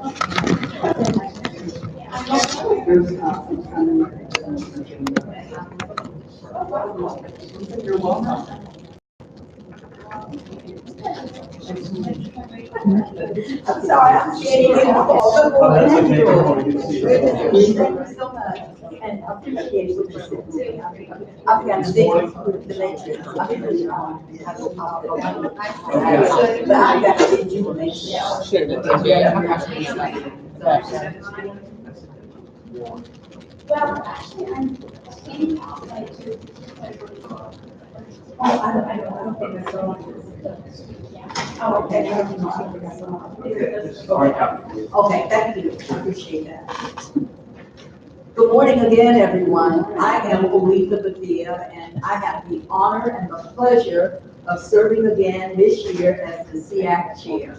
You're welcome. I'm sorry, I'm getting in the hall. Thank you so much. And I appreciate what you said today. I've got to think the matrix. I've been really on. But I got to get you a Well, actually, I'm thinking of like to. I don't think I saw this. Oh, okay. Okay, thank you. I appreciate that. Good morning again, everyone. I am Olitha Bathia, and I have the honor and the pleasure of serving again this year as the SEAC chair.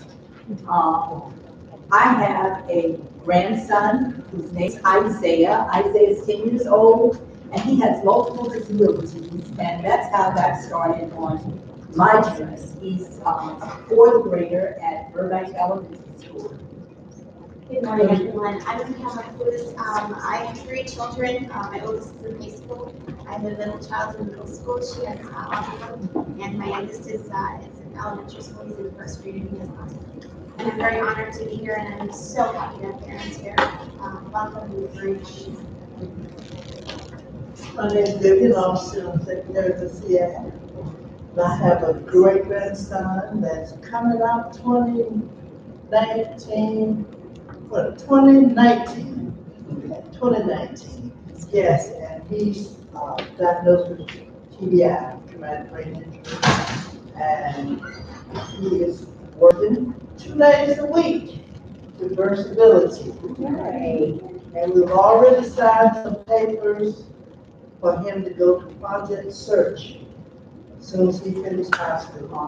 I have a grandson whose name is Isaiah. Isaiah is 10 years old, and he has multiple disabilities, and that's how that started on my journey. He's a fourth grader at Burbank Elementary School. Good morning, everyone. I'm Michaela Cruz. I have 3 children. My oldest is in high school. I have a middle child in middle school. She has autism, and my youngest is in elementary school. He's in first grade and he has autism. And I'm very honored to be here, and I'm so happy to have parents here. Welcome, and very happy. My name is Vivian Austin, Secretary of the SEAC. I have a great grandson that's coming up 2019, 2019. Yes, and he's diagnosed with TBI, traumatic brain injury, and he is working 2 days a week with Versability. And we've already signed some papers for him to go to Project Search as soon as he finishes high school on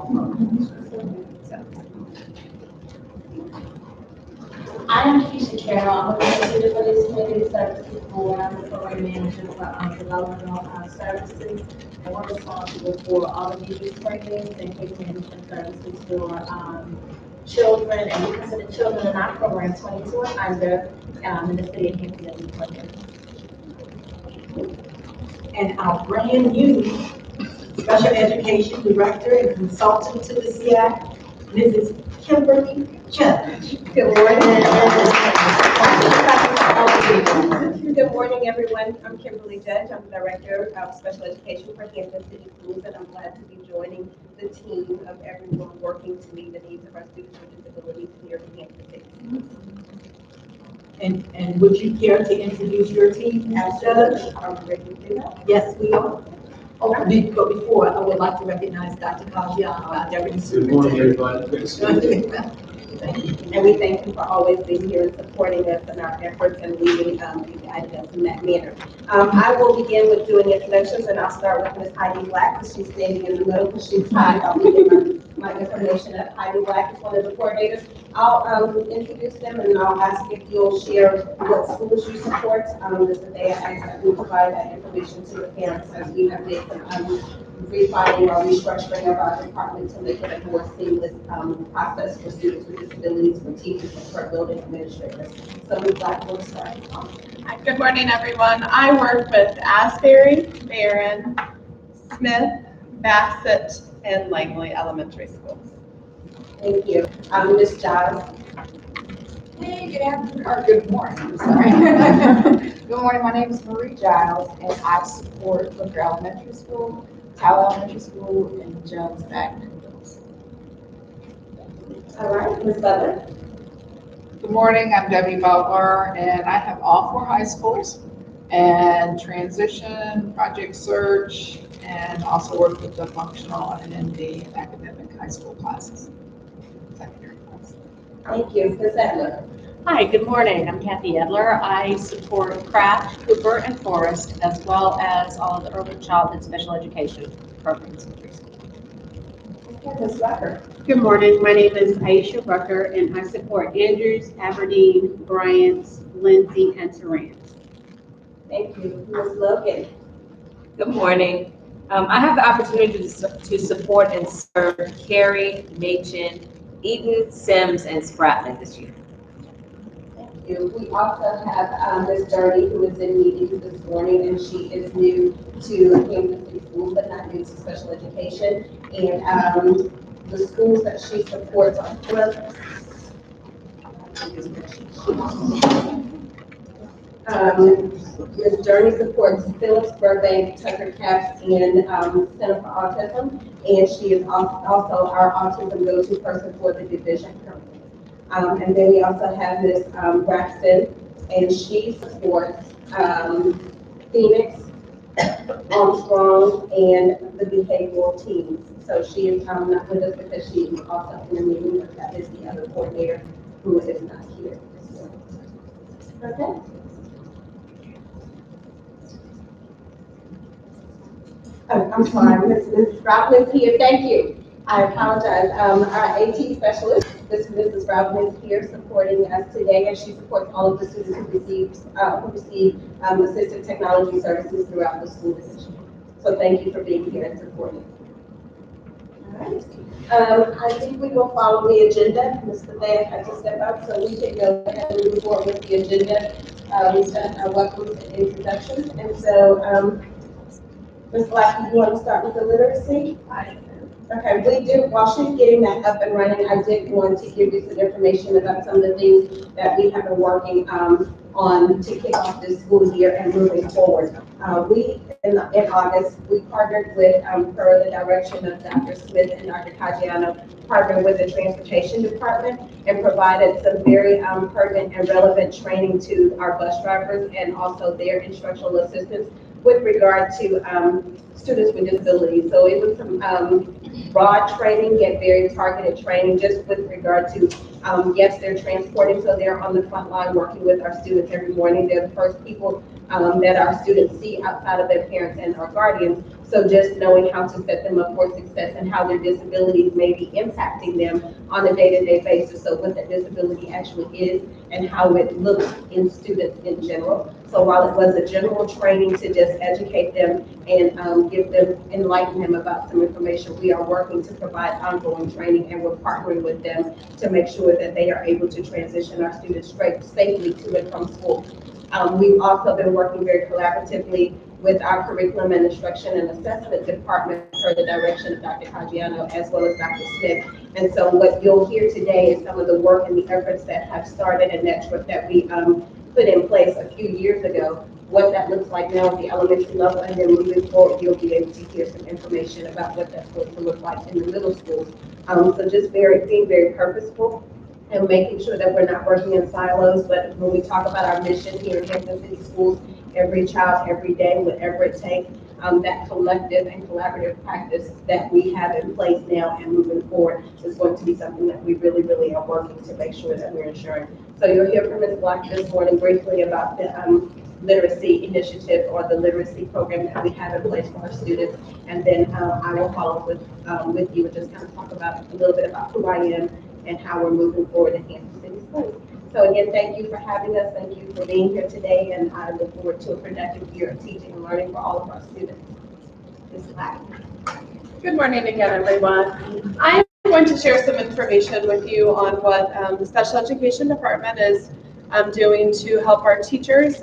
I'm Keisha Carroll. I'm with the Disabilities Community Services Board. I'm the program manager for developmental services. And we're responsible for all of these programs and case management services for children, and we consider children in our program 22 and under in the city of Hampton program. And our brand new Special Education Director and Consultant to the SEAC, Mrs. Kimberly Judge. Good morning. Good morning, everyone. I'm Kimberly Judge. I'm the Director of Special Education for Hampton City Schools, and I'm glad to be joining the team of everyone working to meet the needs of our students with disabilities here in Hampton City. And would you care to introduce your team as Judge? Are we ready to do that? Yes, we are. Oh, but before, I would like to recognize Dr. Caggiano, our Deputy Good morning, Superintendent. everybody. Good to see you. And we thank you for always being here and supporting us in our efforts and leading and guiding us in that manner. I will begin with doing introductions, and I'll start with Ms. Heidi Black, because she's standing in the middle, because she's tied. I'll give my information that Heidi Black is one of the coordinators. I'll introduce them, and I'll ask if you'll share what schools you support. This is the day I will provide that information to the parents as we have made some refining or restructuring of our department to make it a more seamless process for students with disabilities, for teachers, and for building administrators. So we'd like to start. Hi, good morning, everyone. I work with Asbury, Barron, Smith, Bassett, and Langley Elementary Schools. Thank you. Ms. Giles. Hey, good afternoon, or good morning, I'm sorry. Good morning, my name is Marie Giles, and I support Booker Elementary School, Tyler Elementary School, and Jones Magnet. All right, Ms. Butler. Good morning, I'm Debbie Butler, and I have all 4 high schools, and transition, project search, and also work with the functional and ND academic high school classes, secondary classes. Thank you. Ms. Edler. Hi, good morning. I'm Kathy Edler. I support Craft, Cooper, and Forest, as well as all of the early childhood special education programs in preschool. Okay, Ms. Rucker. Good morning. My name is Aisha Rucker, and I support Andrews, Aberdeen, Bryant, Lindsay, and Tarrant. Thank you. Ms. Logan. Good morning. I have the opportunity to support and serve Cary, Machen, Eaton, Sims, and Spratman this year. you. We also have Ms. Journey, who is in meetings this morning, and she is new to Kansas City Schools, but not new to special education. And the schools that she supports are Ms. Journey supports Phillips, Burbank, Tucker Caps, and Center for Autism, and she is also our autism go-to person for the division currently. And then we also have Ms. Braxton, and she supports Phoenix, Armstrong, and the behavioral teams. So she is not with us because she is also in the meeting, but that is the other coordinator who is not here. Okay. Oh, I'm sorry, Mrs. Robin is here. Thank you. I apologize. Our AT specialist, this Mrs. Robin, is here supporting us today, and she supports all of the students who receive assistive technology services throughout the school division. So thank you for being here and supporting. All right. I think we will follow the agenda. Mr. Van had to step up, so we can go ahead and move forward with the agenda. We've done our welcomes and introductions, and so Ms. Black, you want to start with the literacy? Okay, we do, while she's getting that up and running, I did want to give you some information about some of the things that we have been working on to kick off this school year and moving forward. In August, we partnered with, per the direction of Dr. Smith and Dr. Caggiano, partnered with the transportation department and provided some very pertinent and relevant training to our bus drivers and also their instructional assistants with regard to students with disabilities. So it was some broad training, yet very targeted training, just with regard to, yes, they're transporting, so they're on the front line working with our students every morning. They're the first people that our students see outside of their parents and our guardians. So just knowing how to set them up for success and how their disabilities may be impacting them on a day-to-day basis. So what that disability actually is and how it looks in students in general. So while it was a general training to just educate them and give them, enlighten them about some information, we are working to provide ongoing training, and we're partnering with them to make sure that they are able to transition our students safely to and from school. We've also been working very collaboratively with our curriculum and instruction and assessment department per the direction of Dr. Caggiano as well as Dr. Smith. And so what you'll hear today is some of the work and the efforts that have started and that we put in place a few years ago, what that looks like now at the elementary level, and then moving forward, you'll be able to hear some information about what that's going to look like in the middle schools. So just being very purposeful and making sure that we're not working in silos, but when we talk about our mission here in Kansas City Schools, every child, every day, whatever it takes, that collective and collaborative practice that we have in place now and moving forward is going to be something that we really, really are working to make sure that we're ensuring. So you'll hear from Ms. Black this morning briefly about the literacy initiative or the literacy program that we have in place for our students. And then I will follow up with you and just kind of talk about a little bit about who I am and how we're moving forward in Kansas City Schools. So again, thank you for having us. Thank you for being here today, and I look forward to a productive year of teaching and learning for all of our students. Ms. Black. Good morning again, everyone. I am going to share some information with you on what the Special Education Department is doing to help our teachers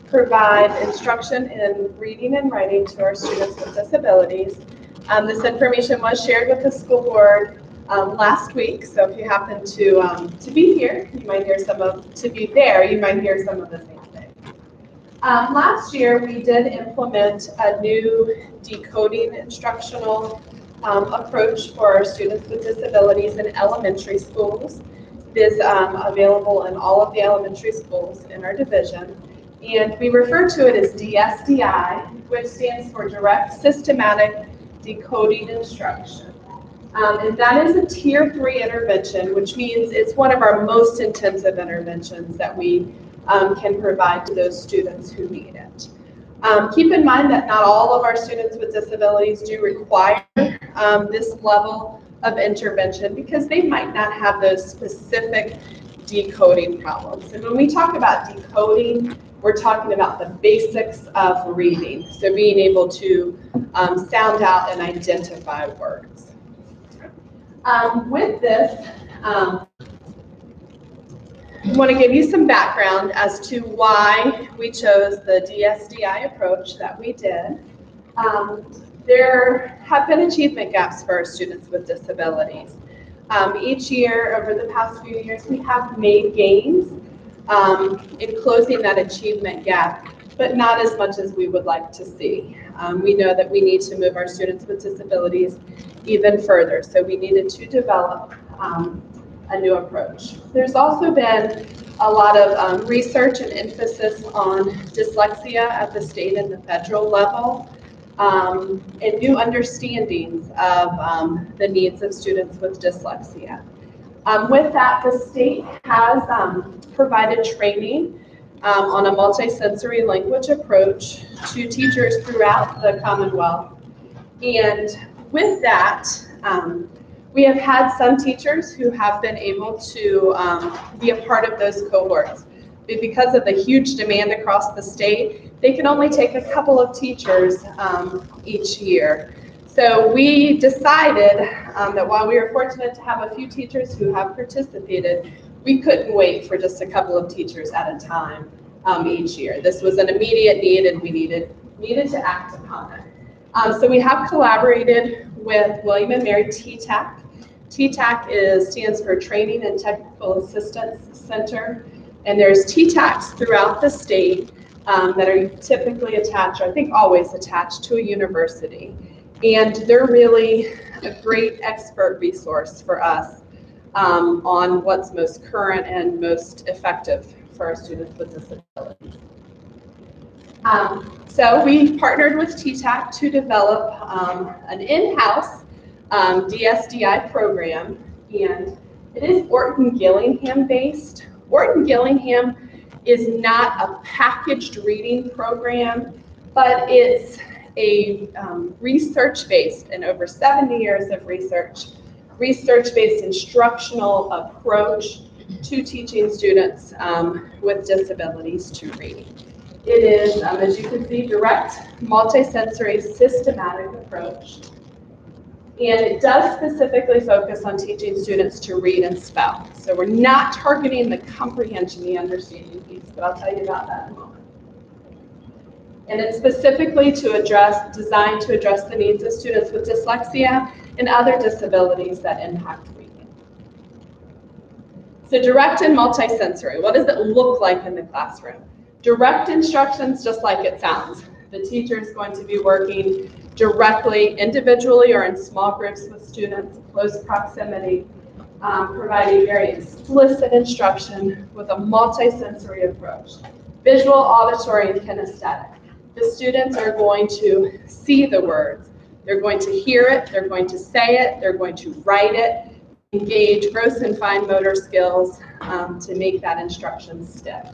provide instruction in reading and writing to our students with disabilities. This information was shared with the school board last week, so if you happen to be here, you might hear some of the same thing. Last year, we did implement a new decoding instructional approach for our students with disabilities in elementary schools. It is available in all of the elementary schools in our division, and we refer to it as DSDI, which stands for Direct Systematic Decoding Instruction. And that is a Tier 3 intervention, which means it's one of our most intensive interventions that we can provide to those students who need it. Keep in mind that not all of our students with disabilities do require this level of intervention because they might not have those specific decoding problems. And when we talk about decoding, we're talking about the basics of reading, so being able to sound out and identify words. With this, I want to give you some background as to why we chose the DSDI approach that we did. There have been achievement gaps for our students with disabilities. Each year, over the past few years, we have made gains in closing that achievement gap, but not as much as we would like to see. We know that we need to move our students with disabilities even further, so we needed to develop a new approach. There's also been a lot of research and emphasis on dyslexia at the state and the federal level, and new understandings of the needs of students with dyslexia. With that, the state has provided training on a multisensory language approach to teachers throughout the Commonwealth. And with that, we have had some teachers who have been able to be a part of those cohorts. But because of the huge demand across the state, they can only take a couple of teachers each year. So we decided that while we were fortunate to have a few teachers who have participated, we couldn't wait for just a couple of teachers at a time each year. This was an immediate need, and we needed to act upon it. So we have collaborated with William & Mary TTAC. TTAC stands for Training and Technical Assistance Center, and there's TTACs throughout the state that are typically attached, or I think always attached, to a university. And they're really a great expert resource for us on what's most current and most effective for our students with disabilities. So we partnered with TTAC to develop an in-house DSDI program, and it is Orton-Gillingham based. Orton-Gillingham is not a packaged reading program, but it's a research-based, and over 70 years of research-based instructional approach to teaching students with disabilities to read. It is, as you can see, direct, multisensory, systematic approach. And it does specifically focus on teaching students to read and spell. So we're not targeting the comprehension, the understanding piece, but I'll tell you about that in a moment. And it's specifically designed to address the needs of students with dyslexia and other disabilities that impact reading. So direct and multisensory, what does it look like in the classroom? Direct instructions, just like it sounds. The teacher is going to be working directly, individually, or in small groups with students, close proximity, providing very explicit instruction with a multisensory approach. Visual, auditory, and kinesthetic. The students are going to see the words. They're going to hear it, they're going to say it, they're going to write it, engage gross and fine motor skills to make that instruction stick.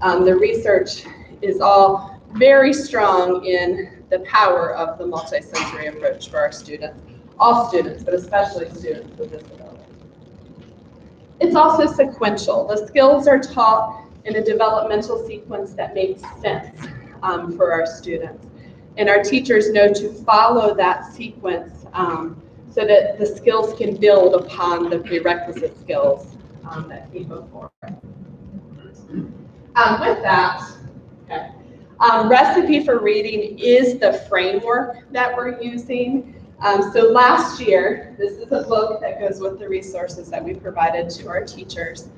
The research is all very strong in the power of the multisensory approach for our students, all students, but especially students with disabilities. It's also sequential. The skills are taught in a developmental sequence that makes sense for our students. And our teachers know to follow that sequence so that the skills can build upon the prerequisite skills that came before. With that, okay. Recipe for Reading is the framework that we're using. So last year, this is a book that goes with the resources that we provided to our teachers.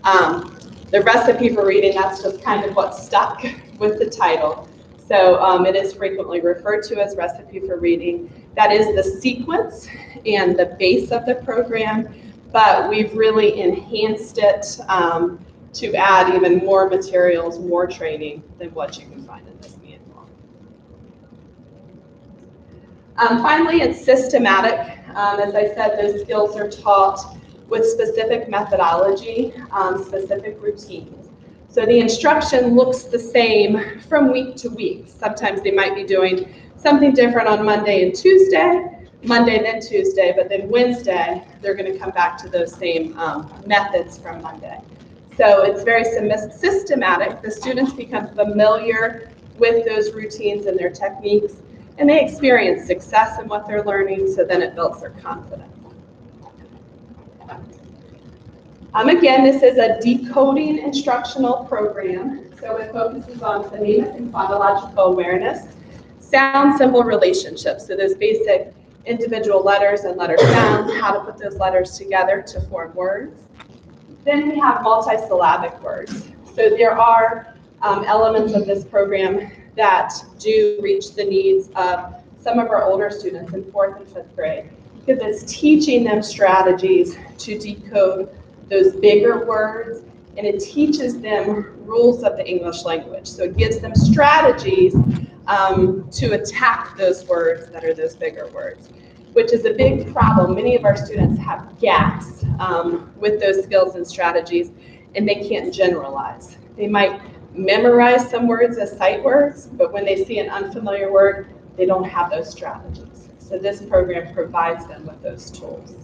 The Recipe for Reading, that's just kind of what stuck with the title. So it is frequently referred to as Recipe for Reading. That is the sequence and the base of the program, but we've really enhanced it to add even more materials, more training than what you can find in this manual. Finally, it's systematic. As I said, those skills are taught with specific methodology, specific routines. So the instruction looks the same from week to week. Sometimes they might be doing something different on Monday and Tuesday, Monday then Tuesday, but then Wednesday, they're going to come back to those same methods from Monday. So it's very systematic. The students become familiar with those routines and their techniques, and they experience success in what they're learning, so then it builds their confidence. Again, this is a decoding instructional program, so it focuses on phonemic and phonological awareness, sound-symbol relationships, so those basic individual letters and letter sounds, how to put those letters together to form words. Then we have multisyllabic words. So there are elements of this program that do reach the needs of some of our older students in 4th and 5th grade, because it's teaching them strategies to decode those bigger words, and it teaches them rules of the English language. So it gives them strategies to attack those words that are those bigger words, which is a big problem. Many of our students have gaps with those skills and strategies, and they can't generalize. They might memorize some words as sight words, but when they see an unfamiliar word, they don't have those strategies. So this program provides them with those tools.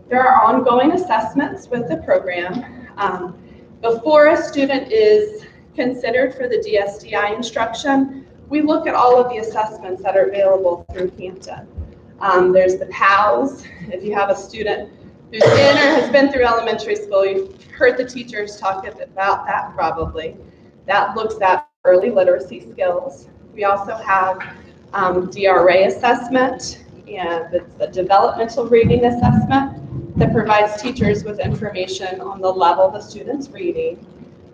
There are ongoing assessments with the program. Before a student is considered for the DSDI instruction, we look at all of the assessments that are available through Hampton. There's the PALS. If you have a student who's in or has been through elementary school, you've heard the teachers talk about that probably. That looks at early literacy skills. We also have DRA assessment, and it's a developmental reading assessment that provides teachers with information on the level the student's reading,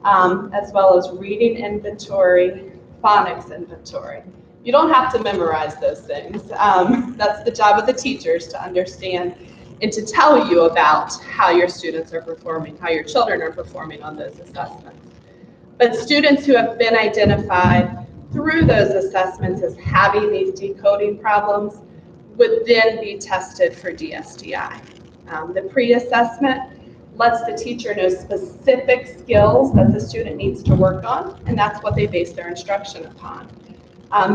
as well as reading inventory, phonics inventory. You don't have to memorize those things. That's the job of the teachers to understand and to tell you about how your students are performing, how your children are performing on those assessments. But students who have been identified through those assessments as having these decoding problems would then be tested for DSDI. The pre-assessment lets the teacher know specific skills that the student needs to work on, and that's what they base their instruction upon.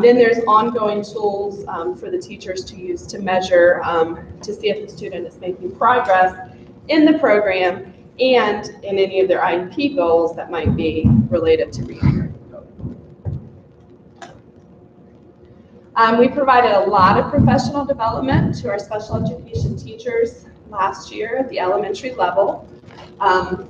Then there's ongoing tools for the teachers to use to measure, to see if the student is making progress in the program and in any of their IEP goals that might be related to reading or decoding. We provided a lot of professional development to our special education teachers last year at the elementary level.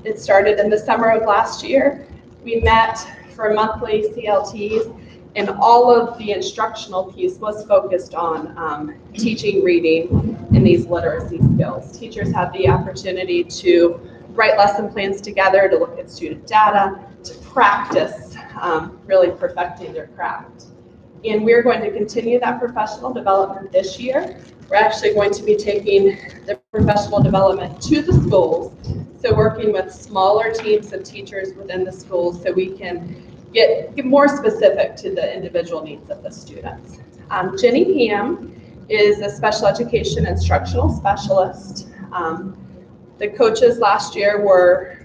It started in the summer of last year. We met for monthly CLTs, and all of the instructional piece was focused on teaching reading and these literacy skills. Teachers have the opportunity to write lesson plans together, to look at student data, to practice really perfecting their craft. And we're going to continue that professional development this year. We're actually going to be taking the professional development to the schools, so working with smaller teams of teachers within the schools so we can get more specific to the individual needs of the students. Jenny Ham is a special education instructional specialist. The coaches last year were,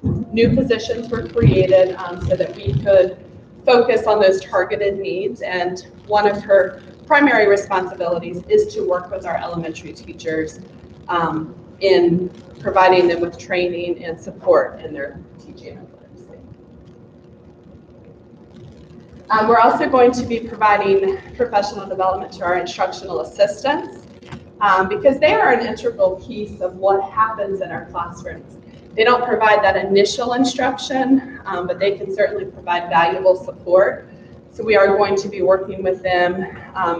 new positions were created so that we could focus on those targeted needs, and one of her primary responsibilities is to work with our elementary teachers in providing them with training and support in their teaching of literacy. We're also going to be providing professional development to our instructional assistants because they are an integral piece of what happens in our classrooms. They don't provide that initial instruction, but they can certainly provide valuable support. So we are going to be working with them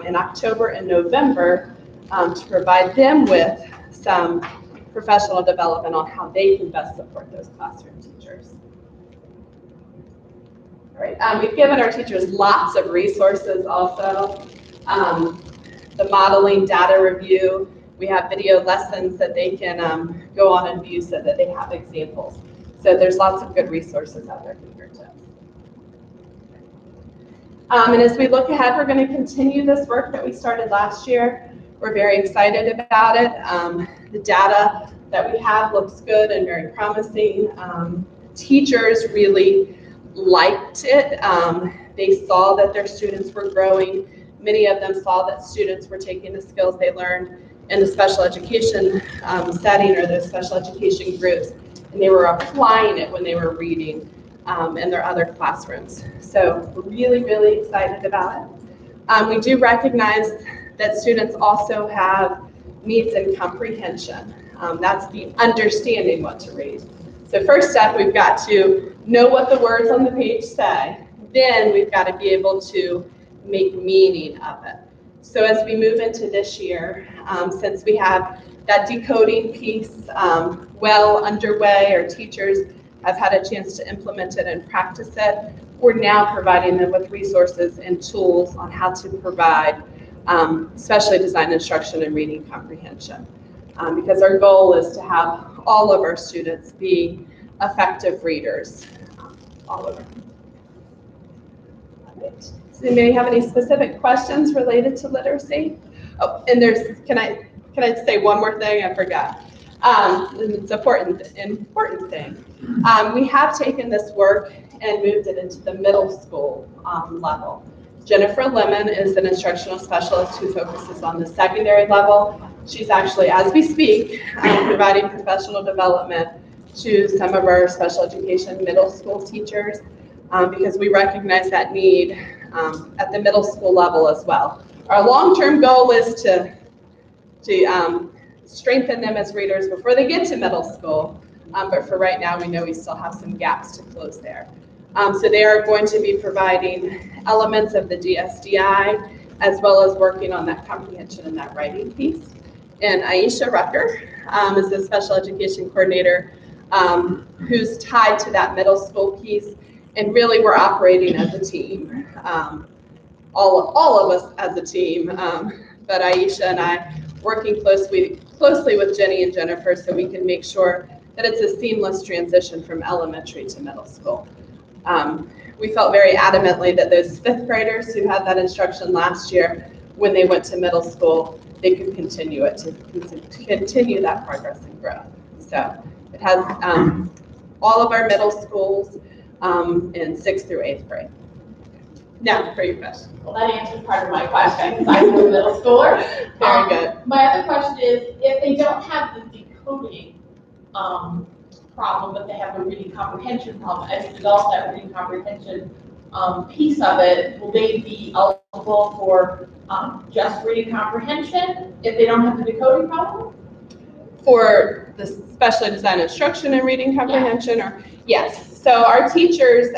in October and November to provide them with some professional development on how they can best support those classroom teachers. All right, we've given our teachers lots of resources also. The modeling data review, we have video lessons that they can go on and view so that they have examples. So there's lots of good resources out there for your tips. And as we look ahead, we're going to continue this work that we started last year. We're very excited about it. The data that we have looks good and very promising. Teachers really liked it. They saw that their students were growing. Many of them saw that students were taking the skills they learned in the special education setting or those special education groups, and they were applying it when they were reading in their other classrooms. So we're really, really excited about it. We do recognize that students also have needs in comprehension. That's the understanding what to read. So first step, we've got to know what the words on the page say. Then we've got to be able to make meaning of it. So as we move into this year, since we have that decoding piece well underway, our teachers have had a chance to implement it and practice it, we're now providing them with resources and tools on how to provide specially designed instruction in reading comprehension. Because our goal is to have all of our students be effective readers, all of them. All right. Does anybody have any specific questions related to literacy? Oh, and can I say one more thing? I forgot. It's an important thing. We have taken this work and moved it into the middle school level. Jennifer Lemon is an instructional specialist who focuses on the secondary level. She's actually, as we speak, providing professional development to some of our special education middle school teachers because we recognize that need at the middle school level as well. Our long-term goal is to strengthen them as readers before they get to middle school, but for right now, we know we still have some gaps to close there. So they are going to be providing elements of the DSDI as well as working on that comprehension and that writing piece. And Aisha Rucker is the special education coordinator who's tied to that middle school piece. And really, we're operating as a team, all of us as a team, but Aisha and I working closely with Jenny and Jennifer so we can make sure that it's a seamless transition from elementary to middle school. We felt very adamantly that those fifth graders who had that instruction last year, when they went to middle school, they could continue it to continue that progress and growth. So it has all of our middle schools in 6th through 8th grade. Now for your question. Well, that answers part of my question because I'm a middle schooler. Very good. My other question is, if they don't have the decoding problem, but they have a reading comprehension problem, as you develop that reading comprehension piece of it, will they be eligible for just reading comprehension if they don't have the decoding problem? For the specially designed instruction in reading comprehension, or yes. So our teachers,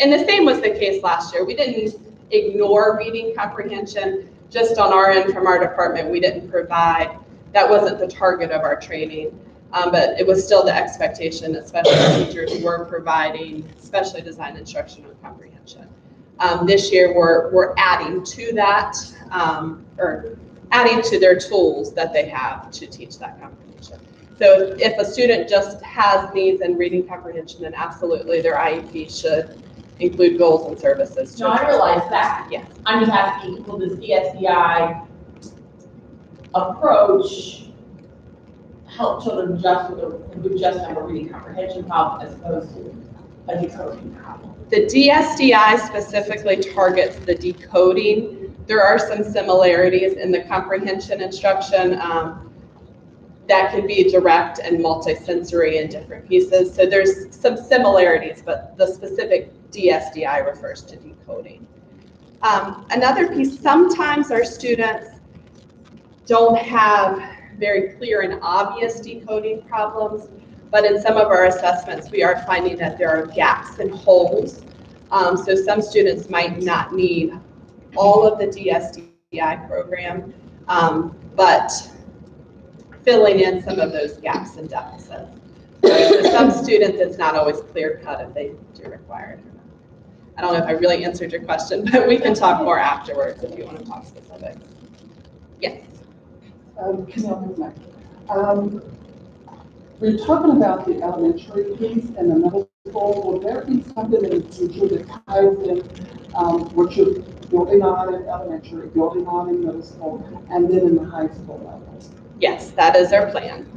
and the same was the case last year. We didn't ignore reading comprehension. Just on our end from our department, we didn't provide, that wasn't the target of our training. But it was still the expectation that special teachers were providing specially designed instruction on comprehension. This year, we're adding to that, or adding to their tools that they have to teach that comprehension. So if a student just has needs in reading comprehension, then absolutely their IEP should include goals and services. No, I realize that. Yeah. I'm just asking, will this DSDI approach help children just with just have a reading comprehension problem as opposed to a decoding problem? The DSDI specifically targets the decoding. There are some similarities in the comprehension instruction that can be direct and multisensory in different pieces. So there's some similarities, but the specific DSDI refers to decoding. Another piece, sometimes our students don't have very clear and obvious decoding problems, but in some of our assessments, we are finding that there are gaps and holes. So some students might not need all of the DSDI program, but filling in some of those gaps and deficits. So some students, it's not always clear cut if they do require it or not. I don't know if I really answered your question, but we can talk more afterwards if you want to talk specifics. Yes. We're talking about the elementary piece and the middle school. Will there be something in the future that ties in what you're building on in elementary, building on in middle school, and then in the high school level? Yes, that is our plan.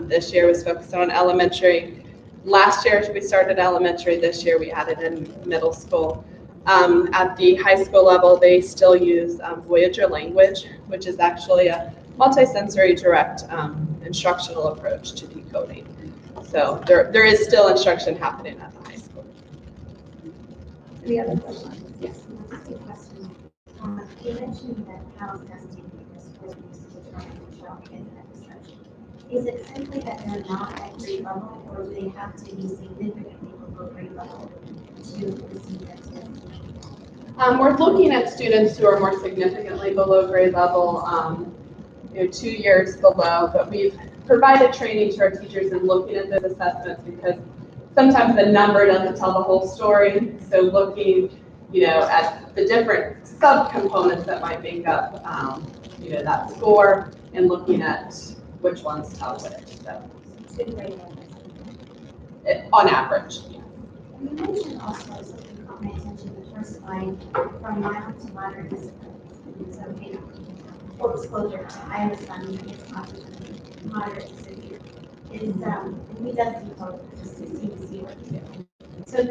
This year was focused on elementary. Last year we started elementary. This year we added in middle school. At the high school level, they still use Voyager language, which is actually a multisensory direct instructional approach to decoding. So there is still instruction happening at the high school. Any other questions? Yes. You mentioned that house testing is for use to determine the child in that instruction. Is it simply that they're not at grade level, or do they have to be significantly below grade level to receive that test? We're looking at students who are more significantly below grade level, 2 years below, but we've provided training to our teachers in looking at those assessments because sometimes the number doesn't tell the whole story. So looking, at the different subcomponents that might make up, that score and looking at which ones tell which. So, Good grade level. on average. And you mentioned also something caught my attention, the first slide, from mild to moderate disabilities. So, full disclosure, I have a son who gets autism, moderate to severe. And he does develop the CBC work too. So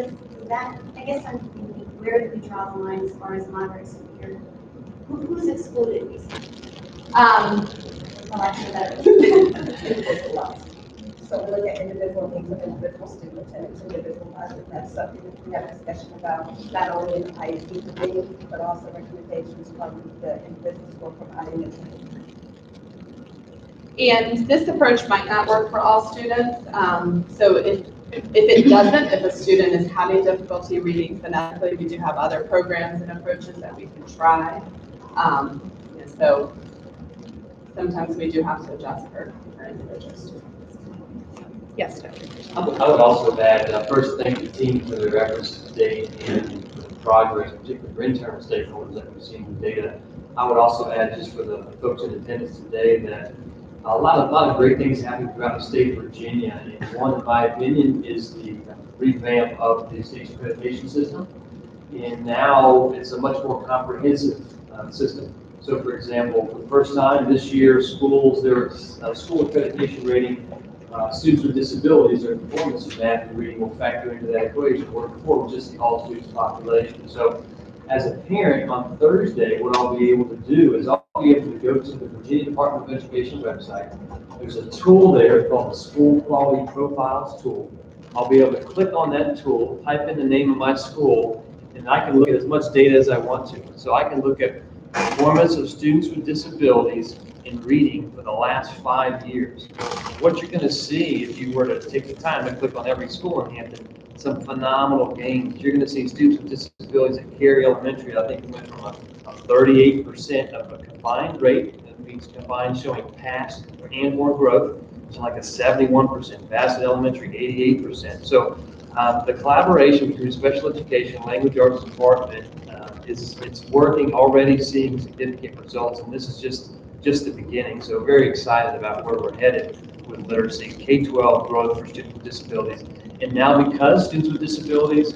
that, I guess I'm thinking, where do we draw the line as far as moderate to severe? Who's excluded basically? For lack of a better. So we look at individual needs of individual students and it's individualized, and that's something that we have a discussion about, not only in the IEP committee, but also recommendations from the individuals who are providing it. And this approach might not work for all students. So if it doesn't, if a student is having difficulty reading phonetically, we do have other programs and approaches that we can try. So sometimes we do have to adjust for individual students. Yes, Dr. I would also add, first thank the team for their efforts today and for the progress, particularly for internal stakeholders that we've seen the data. I would also add, just for the folks in attendance today, that a lot of great things happening throughout the state of Virginia. And one, in my opinion, is the revamp of the state's accreditation system. And now it's a much more comprehensive system. So, for example, for the first time this year, schools, there's a school accreditation rating. Students with disabilities, their performance in math and reading will factor into that equation, where before it was just the all students population. So, as a parent, on Thursday, what I'll be able to do is I'll be able to go to the Virginia Department of Education website. There's a tool there called the School Quality Profiles tool. I'll be able to click on that tool, type in the name of my school, and I can look at as much data as I want to. So I can look at performance of students with disabilities in reading for the last 5 years. What you're going to see if you were to take the time to click on every school in Hampton, some phenomenal gains. You're going to see students with disabilities at Cary Elementary. I think it went from a 38% of a combined rate, that means combined showing past and more growth, to like a 71%. Bassett Elementary, 88%. So the collaboration between special education, language arts department, it's working already, seeing significant results, and this is just the beginning. So very excited about where we're headed with literacy, K-12 growth for students with disabilities. And now because students with disabilities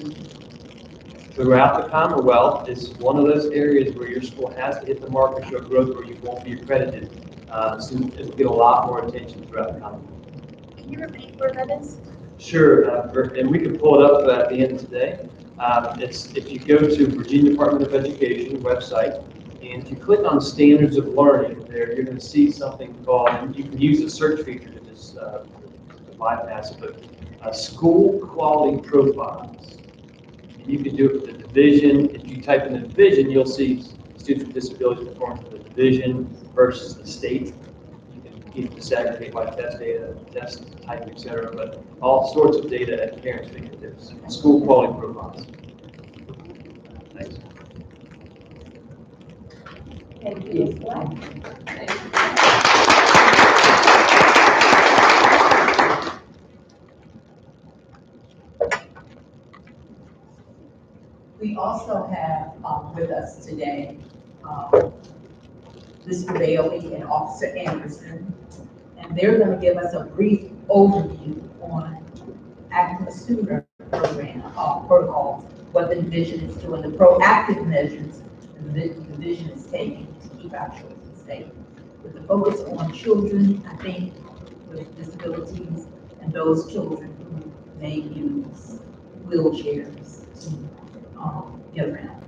throughout the Commonwealth is one of those areas where your school has to hit the mark or show growth where you won't be accredited, students will get a lot more attention throughout the Commonwealth. Can you repeat where that is? Sure, and we can pull it up at the end of today. If you go to Virginia Department of Education website, and if you click on Standards of Learning there, you're going to see something called, and you can use the search feature to just bypass it, but School Quality Profiles. And you can do it for the division. If you type in the division, you'll see students with disabilities performing for the division versus the state. You can disaggregate by test data, test type, etc., but all sorts of data at parents' fingertips. School Quality Profiles. Thanks. Thank you, Ms. Black. We also have with us today Mr. Bailey and Officer Anderson, and they're going to give us a brief overview on active student program protocols, what the division is doing, the proactive measures the division is taking to keep our children safe. With the focus on children, I think, with disabilities and those children who may use wheelchairs to get around.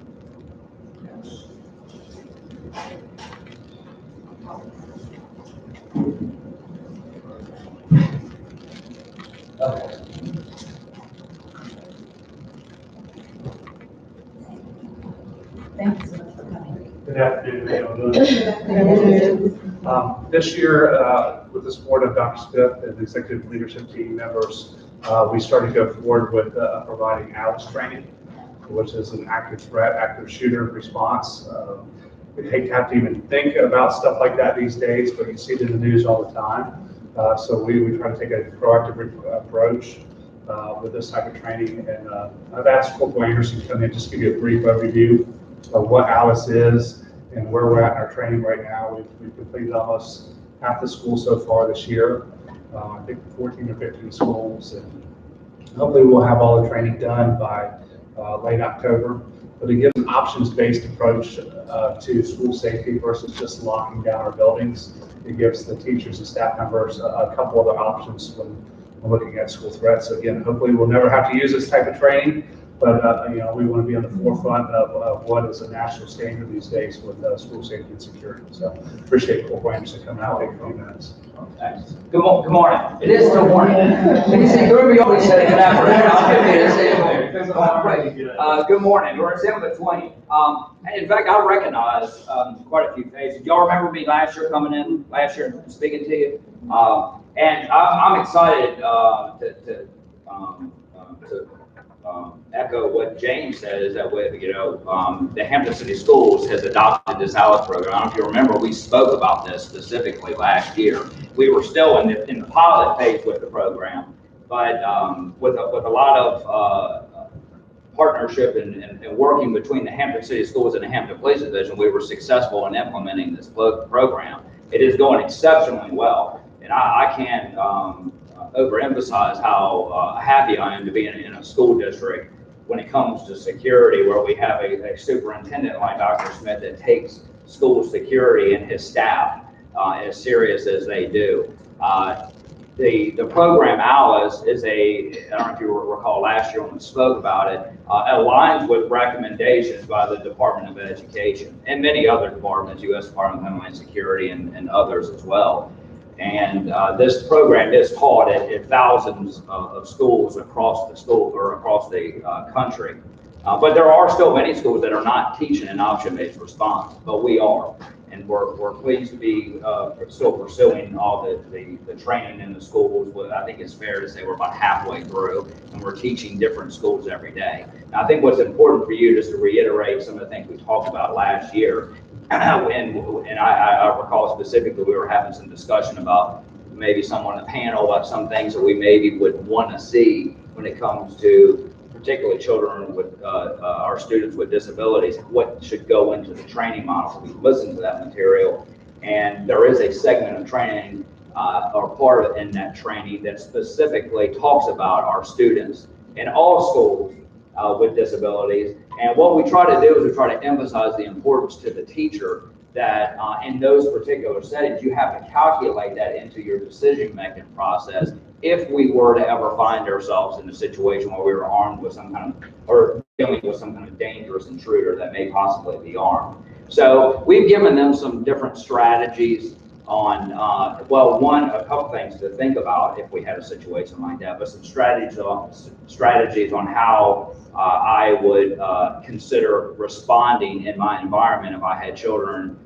Thank you so much for coming. Good afternoon. Good afternoon. This year, with the support of Dr. Smith and the executive leadership team members, we started to go forward with providing ALICE training, which is an active threat, active shooter response. We hate to have to even think about stuff like that these days, but you see it in the news all the time. So we try to take a proactive approach with this type of training. And I've asked Corporal Anderson to come in, just give you a brief overview of what ALICE is and where we're at in our training right now. We've completed almost half the school so far this year. I think 14 or 15 schools, and hopefully we'll have all the training done by late October. But it gives an options-based approach to school safety versus just locking down our buildings. It gives the teachers and staff members a couple other options when looking at school threats. So again, hopefully we'll never have to use this type of training, but you know, we want to be on the forefront of what is a national standard these days with school safety and security. So appreciate Corporal Anderson coming out and taking a few minutes. Okay. Good morning. It is still morning. You see, Ruby always said good afternoon. Good morning. We're at 7:20. And in fact, I recognize quite a few faces. Y'all remember me last year coming in last year and speaking to you? And I'm excited to echo what James said, is that way, you know, the Hampton City Schools has adopted this ALICE program. I don't know if you remember, we spoke about this specifically last year. We were still in the pilot phase with the program, but with a lot of partnership and working between the Hampton City Schools and the Hampton Police Division, we were successful in implementing this program. It is going exceptionally well, and I can't overemphasize how happy I am to be in a school district when it comes to security, where we have a superintendent like Dr. Smith that takes school security and his staff as serious as they do. The program ALICE is I don't know if you recall last year when we spoke about it, aligns with recommendations by the Department of Education and many other departments, U.S. Department of Homeland Security and others as well. And this program is taught at thousands of schools across the country. But there are still many schools that are not teaching an option-based response, but we are. And we're pleased to be still pursuing all the training in the schools. I think it's fair to say we're about halfway through, and we're teaching different schools every day. Now, I think what's important for you, just to reiterate some of the things we talked about last year, and I recall specifically we were having some discussion about maybe someone on the panel about some things that we maybe would want to see when it comes to particularly children with our students with disabilities, what should go into the training model. So we listened to that material, and there is a segment of training or part of in that training that specifically talks about our students in all schools with disabilities. And what we try to do is we try to emphasize the importance to the teacher that in those particular settings, you have to calculate that into your decision-making process if we were to ever find ourselves in a situation where we were armed with some kind of, or dealing with some kind of dangerous intruder that may possibly be armed. So we've given them some different strategies on, well, a couple things to think about if we had a situation like that, but some strategies on how I would consider responding in my environment if I had children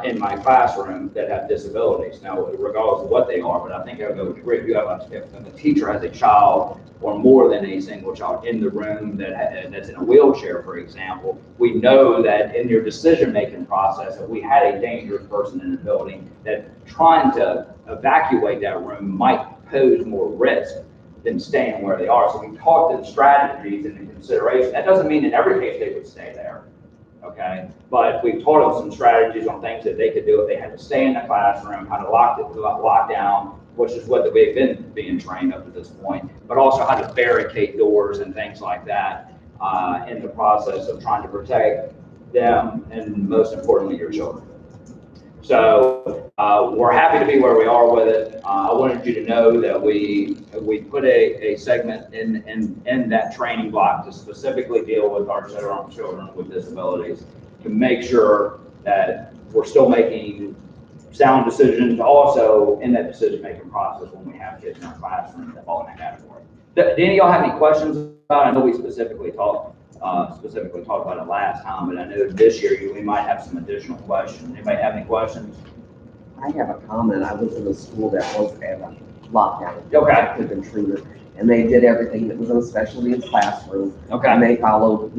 in my classroom that have disabilities. Now, regardless of what they are, but I think I'll go with Rick. If a teacher has a child or more than a single child in the room that's in a wheelchair, for example, we know that in your decision-making process, if we had a dangerous person in the building, that trying to evacuate that room might pose more risk than staying where they are. So we talked the strategies into consideration. That doesn't mean in every case they would stay there, okay? But we taught them some strategies on things that they could do if they had to stay in the classroom, how to lock down, which is what we've been being trained up to this point, but also how to barricade doors and things like that in the process of trying to protect them and, most importantly, your children. So we're happy to be where we are with it. I wanted you to know that we put a segment in that training block to specifically deal with our children with disabilities, to make sure that we're still making sound decisions also in that decision-making process when we have kids in our classroom that fall in that category. Do any of y'all have any questions about it? I know we specifically talked about it last time, but I know this year we might have some additional questions. Anybody have any questions? I have a comment. I was in a school that was at a lockdown. Okay. Active intruder, and they did everything that was in special needs classroom. Okay. And they followed,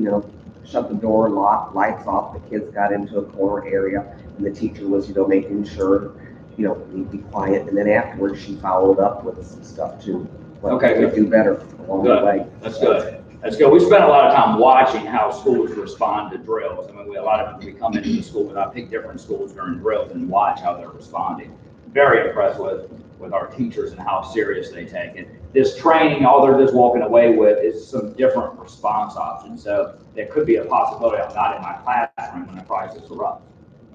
shut the door, locked, lights off. The kids got into a corner area, and the teacher was, making sure, be quiet. And then afterwards, she followed up with some stuff too. Okay, We do better along the way. That's good. That's good. We spent a lot of time watching how schools respond to drills. I mean, a lot of we come into the school, and I pick different schools during drills and watch how they're responding. Very impressed with our teachers and how serious they take it. This training, all they're just walking away with is some different response options. So there could be a possibility I'm not in my classroom when a crisis erupts.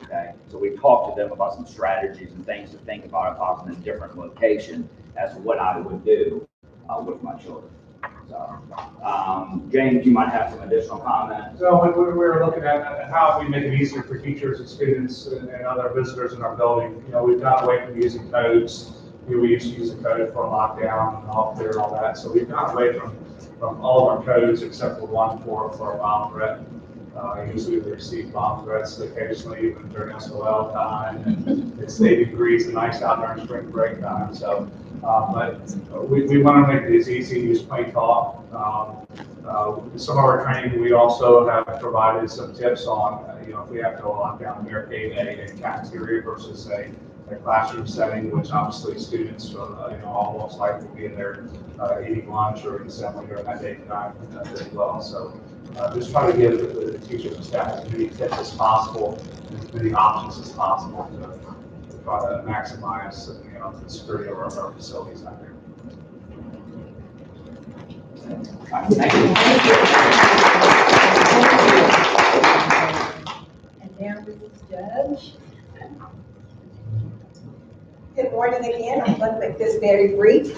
Okay, so we talked to them about some strategies and things to think about if I was in a different location as to what I would do with my children. So, James, you might have some additional comments. So we were looking at how we make it easier for teachers and students and other visitors in our building. We've gone away from using codes. We used to use a code for lockdown and all clear and all that. So we've gone away from all of our codes except for one for a bomb threat. Usually we receive bomb threats occasionally even during SOL time, and it's 80 degrees and nice out during spring break time. So, but we want to make it as easy to use plain talk. Some of our training, we also have provided some tips on, if we have to lock down barricade a cafeteria versus a classroom setting, which obviously students almost likely will be in there eating lunch or assembly during that day time as well. So just try to give the teachers and staff as many tips as possible and as many options as possible to try to maximize the security of our facilities out there. Thank you. And now Mrs. Judge. Good morning again. I'm going to make this very brief.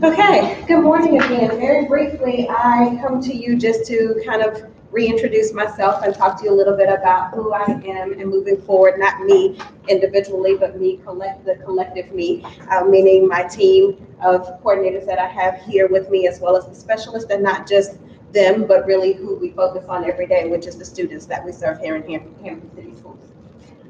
Okay, good morning again. Very briefly, I come to you just to kind of reintroduce myself and talk to you a little bit about who I am and moving forward, not me individually, but me, the collective me, meaning my team of coordinators that I have here with me, as well as the specialists, and not just them, but really who we focus on every day, which is the students that we serve here in Hampton City Schools.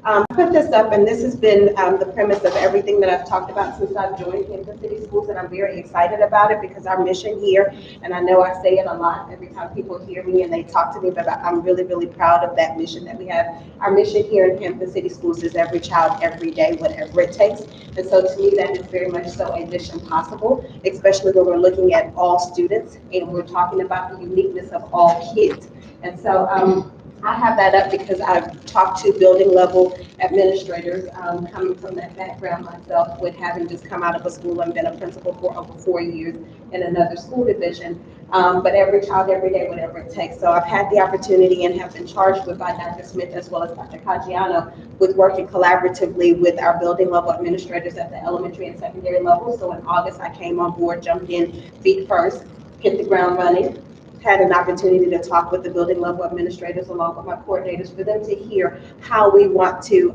I put this up, and this has been the premise of everything that I've talked about since I've joined Hampton City Schools, and I'm very excited about it because our mission here, and I know I say it a lot every time people hear me and they talk to me, but I'm really, really proud of that mission that we have. Our mission here in Hampton City Schools is every child, every day, whatever it takes. And so to me, that is very much so a mission possible, especially when we're looking at all students and we're talking about the uniqueness of all kids. And so, I have that up because I've talked to building level administrators, coming from that background myself, with having just come out of a school and been a principal for over 4 years in another school division. But every child, every day, whatever it takes. So I've had the opportunity and have been charged with by Dr. Smith as well as Dr. Caggiano with working collaboratively with our building level administrators at the elementary and secondary level. So in August, I came on board, jumped in feet first, hit the ground running. Had an opportunity to talk with the building level administrators along with my coordinators for them to hear how we want to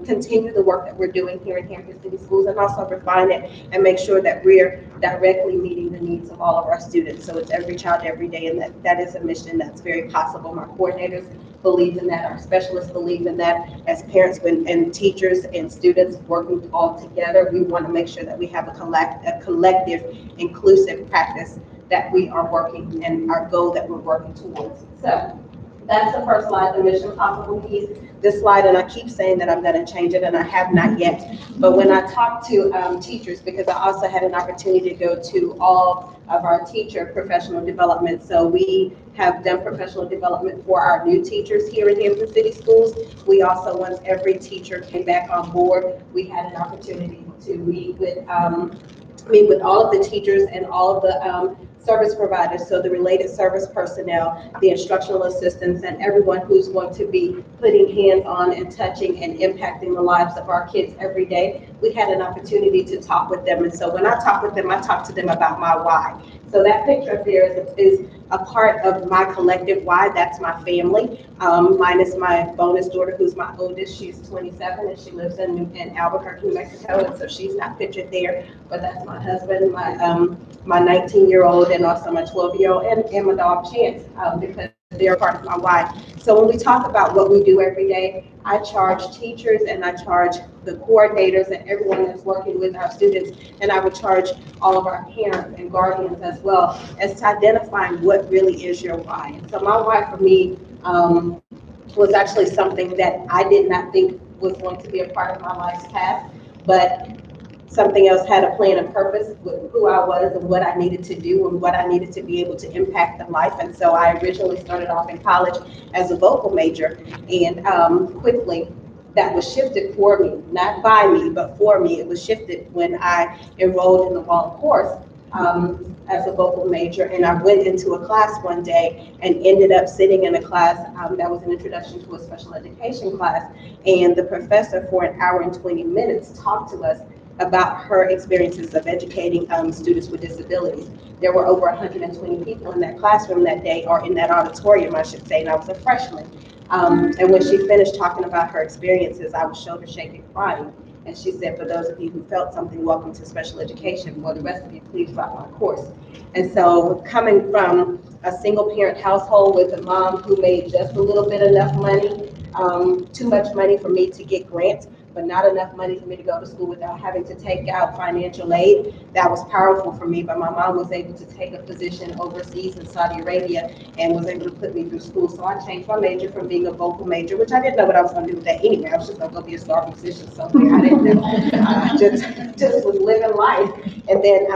continue the work that we're doing here in Hampton City Schools and also refine it and make sure that we're directly meeting the needs of all of our students. So it's every child, every day, and that is a mission that's very possible. My coordinators believe in that, our specialists believe in that. As parents and teachers and students working all together, we want to make sure that we have a collective, inclusive practice that we are working and our goal that we're working towards. So That's the first slide, the mission possible piece. This slide, and I keep saying that I'm gonna change it, and I have not yet. But when I talk to teachers, because I also had an opportunity to go to all of our teacher professional development. So we have done professional development for our new teachers here in Hampton City Schools. We also, once every teacher came back on board, we had an opportunity to meet with all of the teachers and all of the service providers, so the related service personnel, the instructional assistants, and everyone who's going to be putting hands on and touching and impacting the lives of our kids every day. We had an opportunity to talk with them, and so when I talk with them, I talk to them about my why. So that picture up there is a part of my collective why. That's my family, minus my bonus daughter, who's my oldest. She's 27 and she lives in Albuquerque, New Mexico, and so she's not pictured there. But that's my husband, my 19-year-old, and also my 12-year-old, and my dog Chance, because they're part of my why. So when we talk about what we do every day, I charge teachers and I charge the coordinators and everyone that's working with our students, and I would charge all of our parents and guardians as well, as to identifying what really is your why. And so my why for me was actually something that I did not think was going to be a part of my life's path, but something else had a plan and purpose with who I was and what I needed to do and what I needed to be able to impact the life. And so I originally started off in college as a vocal major, and quickly that was shifted for me, not by me, but for me. It was shifted when I enrolled in the wrong course as a vocal major, and I went into a class one day and ended up sitting in a class that was an introduction to a special education class, and the professor for an hour and 20 minutes talked to us about her experiences of educating students with disabilities. There were over 120 people in that classroom that day, or in that auditorium, I should say, and I was a freshman. And when she finished talking about her experiences, I was shoulder shaking, crying. And she said, for those of you who felt something, welcome to special education. For the rest of you, please drop my course. And so coming from a single parent household with a mom who made just a little bit enough money, too much money for me to get grants, but not enough money for me to go to school without having to take out financial aid. That was powerful for me, but my mom was able to take a position overseas in Saudi Arabia and was able to put me through school. So I changed my major from being a vocal major, which I didn't know what I was gonna do with that anyway. I was just gonna go be a star musician somewhere. I didn't know. I just was living life. And then,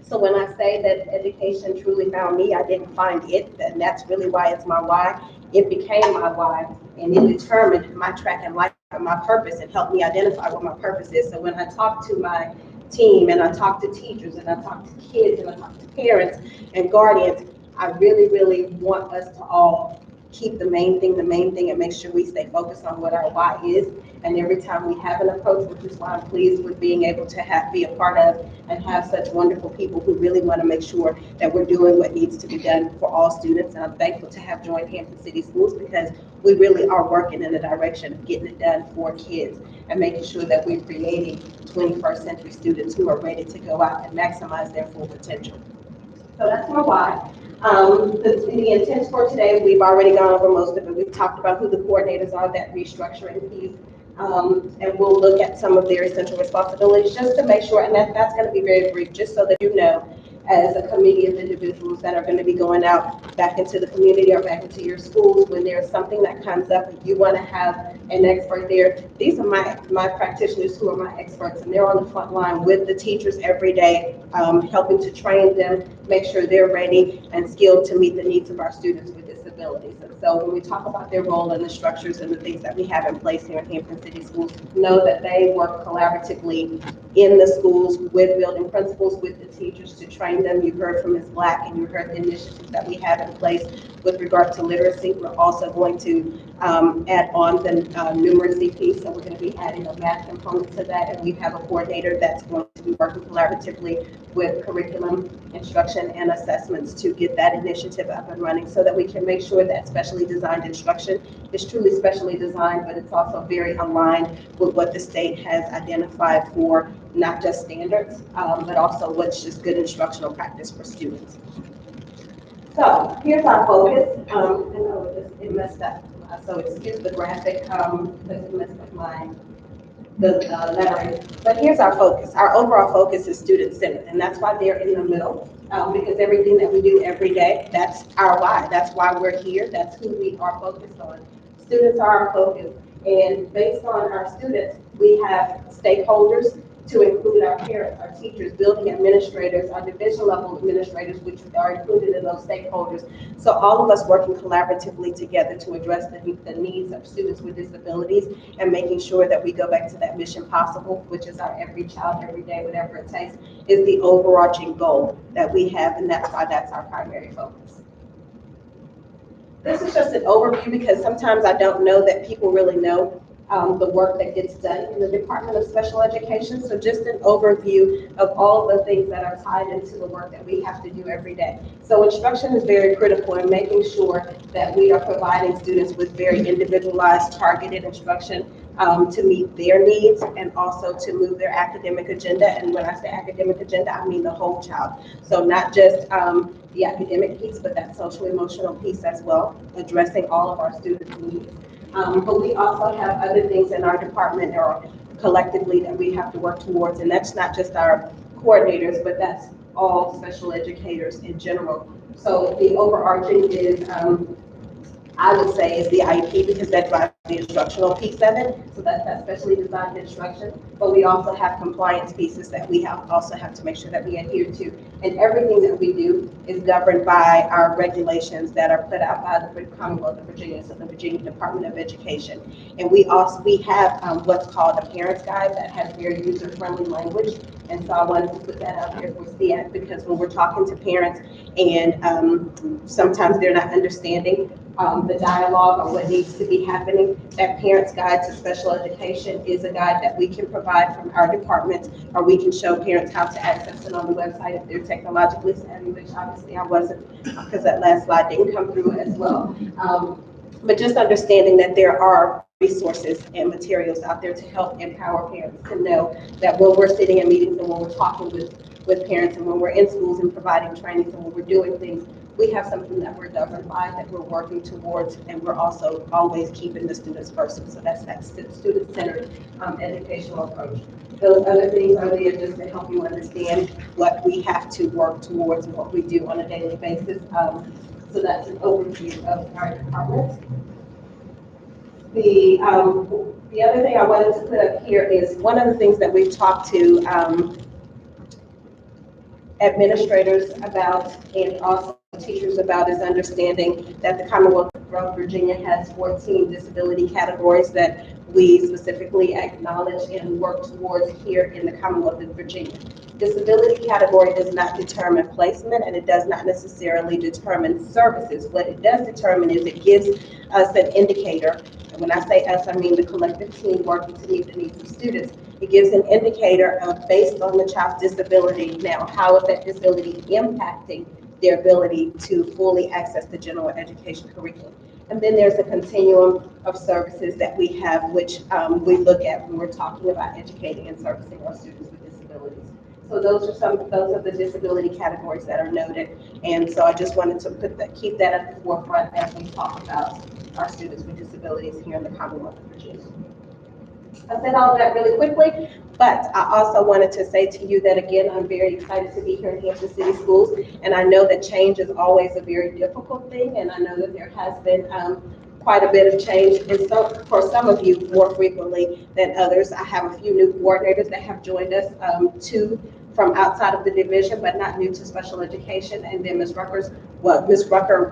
so when I say that education truly found me, I didn't find it, and that's really why it's my why. It became my why, and it determined my track in life and my purpose, and helped me identify what my purpose is. So when I talk to my team, and I talk to teachers, and I talk to kids, and I talk to parents and guardians, I really, really want us to all keep the main thing, and make sure we stay focused on what our why is. And every time we have an approach, which is why I'm pleased with being able to be a part of and have such wonderful people who really want to make sure that we're doing what needs to be done for all students. And I'm thankful to have joined Hampton City Schools, because we really are working in the direction of getting it done for kids and making sure that we're creating 21st century students who are ready to go out and maximize their full potential. So that's my why. The intent for today, we've already gone over most of it. We've talked about who the coordinators are, that restructuring piece, and we'll look at some of their essential responsibilities just to make sure, and that's going to be very brief, just so that you know, as a committee of individuals that are going to be going out back into the community or back into your schools, when there's something that comes up and you want to have an expert there. These are my practitioners who are my experts, and they're on the front line with the teachers every day, helping to train them, make sure they're ready and skilled to meet the needs of our students with disabilities. And so when we talk about their role and the structures and the things that we have in place here in Hampton City Schools, know that they work collaboratively in the schools with building principals, with the teachers to train them. You heard from Ms. Black, and you heard the initiatives that we have in place with regard to literacy. We're also going to add on the numeracy piece, so we're going to be adding a math component to that, and we have a coordinator that's going to be working collaboratively with curriculum, instruction, and assessments to get that initiative up and running, so that we can make sure that specially designed instruction is truly specially designed, but it's also very aligned with what the state has identified for not just standards, but also what's just good instructional practice for students. So here's our focus. It messed up. So excuse the graphic, because it messed up the lettering. But here's our focus. Our overall focus is student-centered, and that's why they're in the middle. because everything that we do every day, that's our why. That's why we're here. That's who we are focused on. Students are our focus. And based on our students, we have stakeholders to include our parents, our teachers, building administrators, our division level administrators, which are included in those stakeholders. So all of us working collaboratively together to address the needs of students with disabilities and making sure that we go back to that mission possible, which is our every child, every day, whatever it takes, is the overarching goal that we have, and that's why that's our primary focus. This is just an overview because sometimes I don't know that people really know the work that gets done in the Department of Special Education. So just an overview of all the things that are tied into the work that we have to do every day. So instruction is very critical in making sure that we are providing students with very individualized, targeted instruction to meet their needs and also to move their academic agenda. And when I say academic agenda, I mean the whole child. So not just the academic piece, but that social emotional piece as well, addressing all of our students' needs. But we also have other things in our department or collectively that we have to work towards, and that's not just our coordinators, but that's all special educators in general. So the overarching is, I would say, is the IEP because that drives the instructional piece of it. So that's that specially designed instruction. But we also have compliance pieces that we also have to make sure that we adhere to. And everything that we do is governed by our regulations that are put out by the Commonwealth of Virginia, so the Virginia Department of Education. And we have what's called a parent's guide that has very user-friendly language. And so I wanted to put that out there for SEAC because when we're talking to parents and sometimes they're not understanding the dialogue or what needs to be happening, that Parents Guide to Special Education is a guide that we can provide from our department, or we can show parents how to access it on the website if they're technologically savvy, which obviously I wasn't because that last slide didn't come through as well. But just understanding that there are resources and materials out there to help empower parents to know that when we're sitting in meetings and when we're talking with parents and when we're in schools and providing trainings and when we're doing things, we have something that we're governed by, that we're working towards, and we're also always keeping the students first. So that's that student-centered educational approach. Those other things are there just to help you understand what we have to work towards and what we do on a daily basis. So that's an overview of our department. The other thing I wanted to put up here is one of the things that we've talked to administrators about and also teachers about is understanding that the Commonwealth of Virginia has 14 disability categories that we specifically acknowledge and work towards here in the Commonwealth of Virginia. Disability category does not determine placement and it does not necessarily determine services. What it does determine is it gives us an indicator. And when I say us, I mean the collective team working to meet the needs of students. It gives an indicator of, based on the child's disability, now how is that disability impacting their ability to fully access the general education curriculum. And then there's a continuum of services that we have, which we look at when we're talking about educating and servicing our students with disabilities. So those are the disability categories that are noted. And so I just wanted to keep that at the forefront as we talk about our students with disabilities here in the Commonwealth of Virginia. I said all that really quickly, but I also wanted to say to you that, again, I'm very excited to be here in Hampton City Schools, and I know that change is always a very difficult thing, and I know that there has been quite a bit of change, and so for some of you more frequently than others. I have a few new coordinators that have joined us, two from outside of the division, but not new to special education, and then Ms. Rucker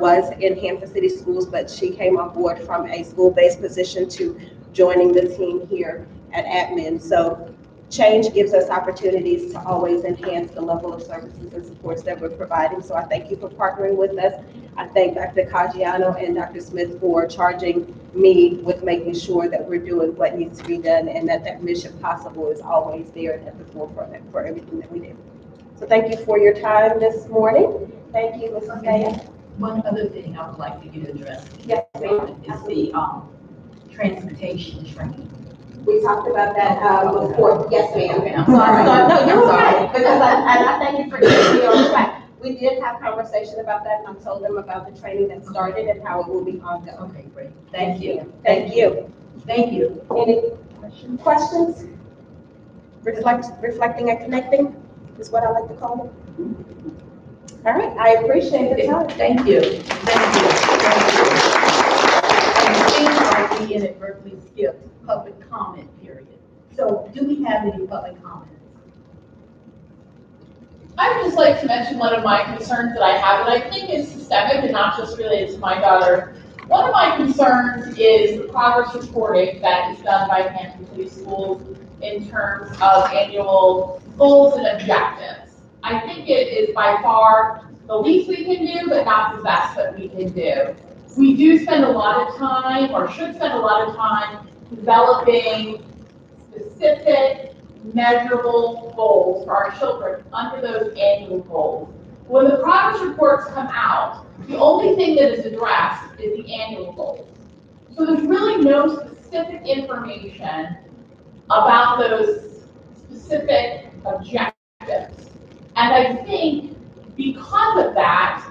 was in Hampton City Schools, but she came on board from a school-based position to joining the team here at admin. So change gives us opportunities to always enhance the level of services and supports that we're providing. So I thank you for partnering with us. I thank Dr. Caggiano and Dr. Smith for charging me with making sure that we're doing what needs to be done and that mission possible is always there at the forefront for everything that we do. So thank you for your time this morning. Thank you, Mrs. Mayor. One other thing I would like for you to address. Yes, ma'am. Is the transportation training. We talked about that before. Yes, ma'am. Okay, I'm sorry. No, you're right. Because I thank you for getting me on track. We did have conversation about that, and I told them about the training that started and how it will be ongoing. Okay, great. Thank you. Thank you. Thank you. Any questions? Reflecting and connecting is what I like to call them. All right, I appreciate the time. Thank you. Thank you. And it seems like we inadvertently skipped public comment period. So do we have any public comments? I would just like to mention one of my concerns that I have, and I think is systemic and not just related to my daughter. One of my concerns is the progress reporting that is done by Hampton City Schools in terms of annual goals and objectives. I think it is by far the least we can do, but not the best that we can do. We do spend a lot of time, or should spend a lot of time, developing specific, measurable goals for our children under those annual goals. When the progress reports come out, the only thing that is addressed is the annual goals. So there's really no specific information about those specific objectives. And I think because of that,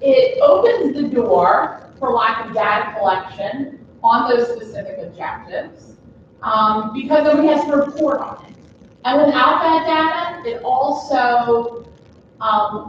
it opens the door for lack of data collection on those specific objectives, because nobody has to report on it. And without that data, it also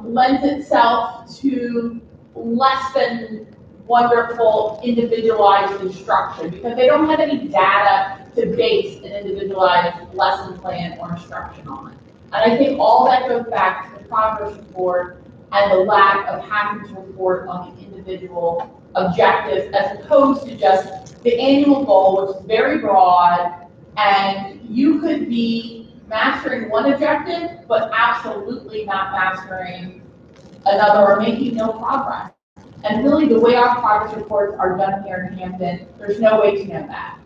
lends itself to less than wonderful individualized instruction, because they don't have any data to base an individualized lesson plan or instruction on. And I think all that goes back to the progress report and the lack of having to report on the individual objectives as opposed to just the annual goal, which is very broad, and you could be mastering one objective, but absolutely not mastering another or making no progress. And really the way our progress reports are done here in Hampton, there's no way to know that.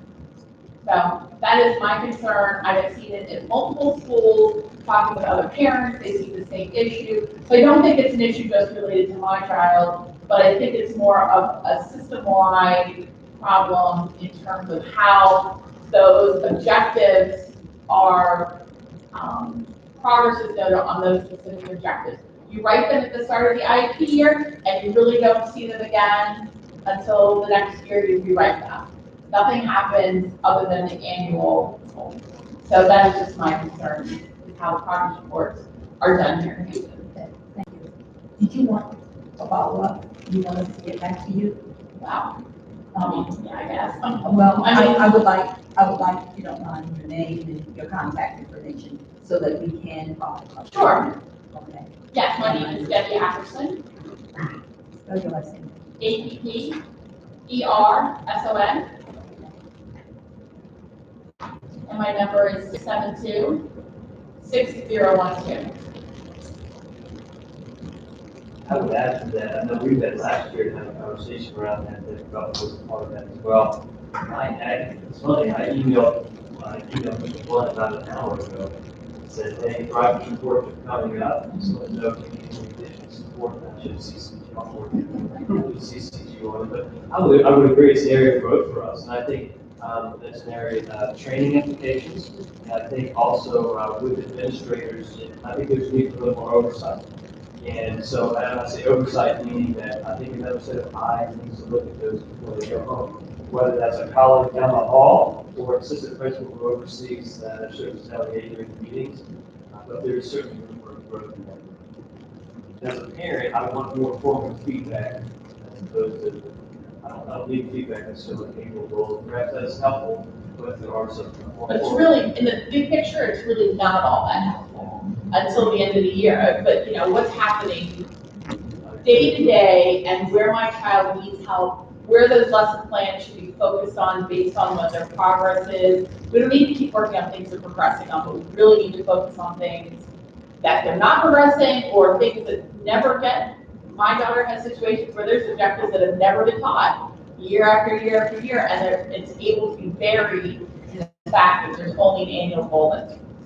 So that is my concern. I have seen it in multiple schools, talking with other parents, they see the same issue. So I don't think it's an issue just related to my child, but I think it's more of a system-wide problem in terms of how those objectives are, progress is noted on those specific objectives. You write them at the start of the IEP year, and you really don't see them again until the next year you rewrite them. Nothing happens other than the annual goal. So that is just my concern, is how progress reports are done here in Hampton. Thank you. Did you want a follow-up? You want us to get back to you? Wow. Yeah, I guess. Well, I would like, if you don't mind, your name and your contact information so that we can talk about it. Sure. Okay. Yes, my name is Debbie Ackerson. Spell your last name. APPERSON. And my number is 672-6012. I would add to that, I know we've had last year had a conversation around that felt was a part of that as well. It's funny, I emailed Mr. Blunt about an hour ago. Said, hey, progress reports are coming up, so let know if you need any additional support. I should CCG on but I would agree it's an area of growth for us, and I think that's an area of training implications, and I think also with administrators, I think there's need for a little more oversight. And so, and I say oversight meaning that I think another set of eyes needs to look at those before they go home. Whether that's a colleague down the hall or assistant principal who oversees service delegation meetings, but there's certainly room for growth in that. As a parent, I want more formal feedback as opposed to, I don't need feedback necessarily annual goals. Perhaps that's helpful, but there are some more. But it's really, in the big picture, it's really not all that helpful until the end of the year. But you know, what's happening day to day and where my child needs help, where those lesson plans should be focused on based on what their progress is. We don't need to keep working on things they're progressing on, but we really need to focus on things that they're not progressing or things that never get. My daughter has situations where there's objectives that have never been taught year after year after year, and it's able to be buried in the fact that there's only an annual goal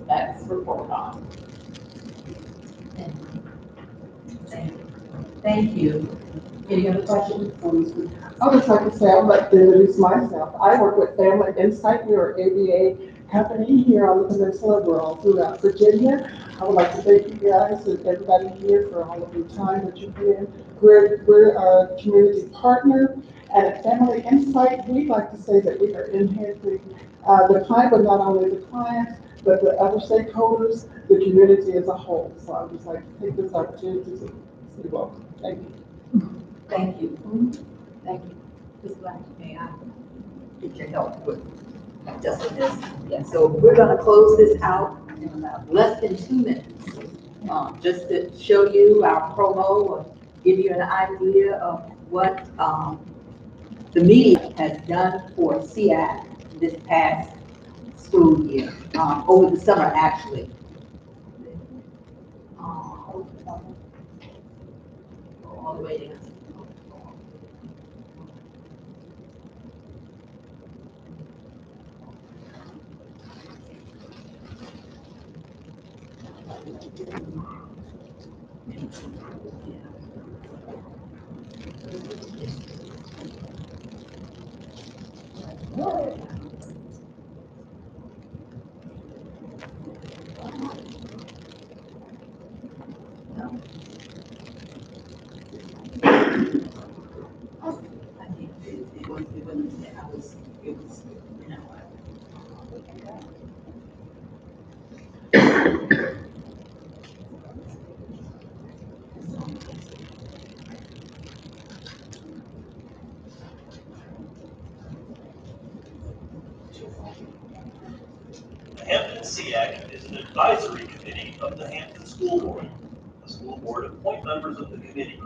that's reported on. Thank you. Any other questions? I would just like to say, I'd like to introduce myself. I work with Family Insight. We are an ABA company here on the peninsula. We're all throughout Virginia. I would like to thank you guys and everybody here for all of your time that you put in. We're a community partner, and at Family Insight, we like to say that we are enhancing the client, but not only the client, but the other stakeholders, the community as a whole. So I would just like to take this opportunity to You're welcome. Thank you. Thank you. Thank you. Ms. Black, may I get your help with just this? Yes. So we're gonna close this out in about less than 2 minutes. Just to show you our promo or give you an idea of what, the media has done for SEAC this past school year, over the summer, actually. All the way down. The Hampton SEAC is an advisory committee of the Hampton School Board. The school board appoints members of the committee.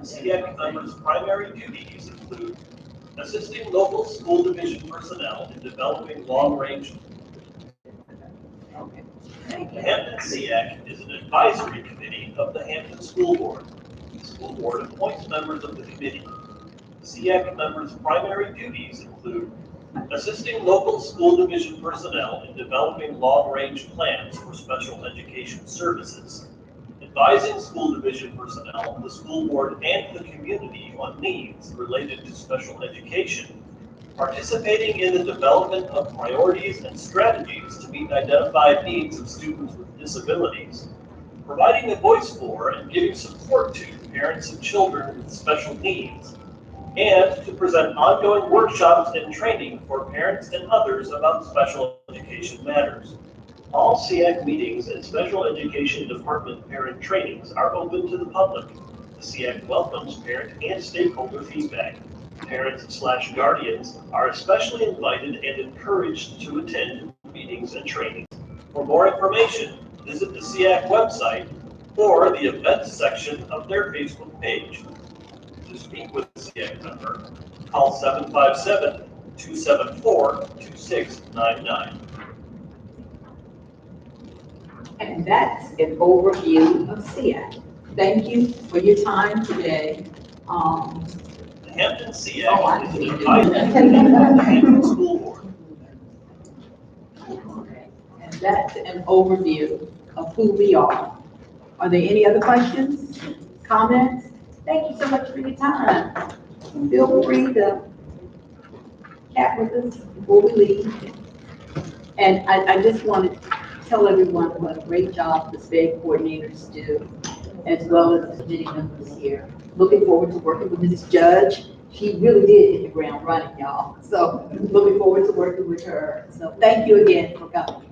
SEAC members' primary duties include assisting local school division personnel in developing long-range. The Hampton SEAC is an advisory committee of the Hampton School Board. The school board appoints members of the committee. SEAC members' primary duties include assisting local school division personnel in developing long-range plans for special education services, advising school division personnel, the school board, and the community on needs related to special education, participating in the development of priorities and strategies to meet identified needs of students with disabilities, providing a voice for and giving support to parents of children with special needs, and to present ongoing workshops and training for parents and others about special education matters. All SEAC meetings and special education department parent trainings are open to the public. The SEAC welcomes parent and stakeholder feedback. Parents/guardians are especially invited and encouraged to attend meetings and trainings. For more information, visit the SEAC website or the events section of their Facebook page. To speak with a SEAC member, call 757-274-2699. And that's an overview of SEAC. Thank you for your time today. The Hampton SEAC is see. an advisory of the Hampton School Board. And that's an overview of who we are. Are there any other questions, comments? Thank you so much for your time. Feel free to chat with us before we leave. And I just want to tell everyone what a great job the SPED coordinators do, as well as the committee members here. Looking forward to working with Mrs. Judge. She really did hit the ground running, y'all. So looking forward to working with her. So thank you again for coming.